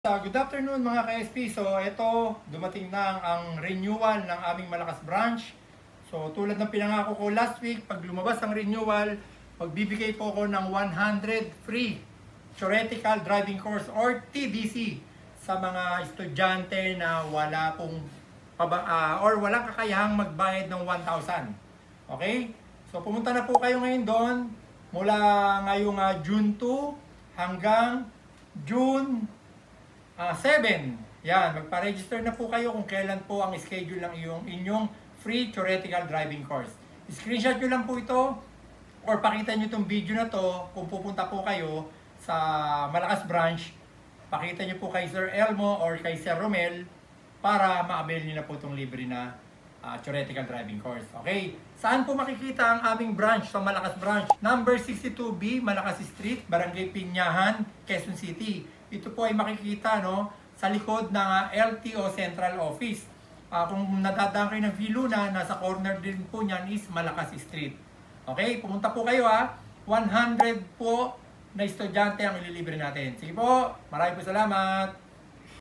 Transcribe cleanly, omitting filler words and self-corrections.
Good afternoon mga ka-SP. So ito, dumating na ang renewal ng aming Malakas branch. So tulad ng pinangako ko last week, pag lumabas ang renewal, magbibigay po ako ng 100 free theoretical driving course or TDC sa mga estudyante na wala pong or walang kakayahang magbayad ng 1,000. Okay? So pumunta na po kayo ngayon doon mula ngayong June 2 hanggang June 7. Yan, magpa-register na po kayo kung kailan po ang schedule ng inyong free theoretical driving course. Screenshot nyo lang po ito or pakita nyo itong video na to kung pupunta po kayo sa Malakas branch. Pakita nyo po kay Sir Elmo or kay Sir Romel para ma-avail nyo na po itong libre na theoretical driving course. Okay, saan po makikita ang aming branch sa Malakas branch? Number 62B, Malakas Street, Barangay Pinyahan, Quezon City. Ito po ay makikita sa likod ng LTO Central Office. Kung nadadaan kayo ng Viluna, nasa corner din po niyan is Malakas Street. Okay, pumunta po kayo 100 po na estudyante ang ililibre natin. Sige po, maraming po salamat.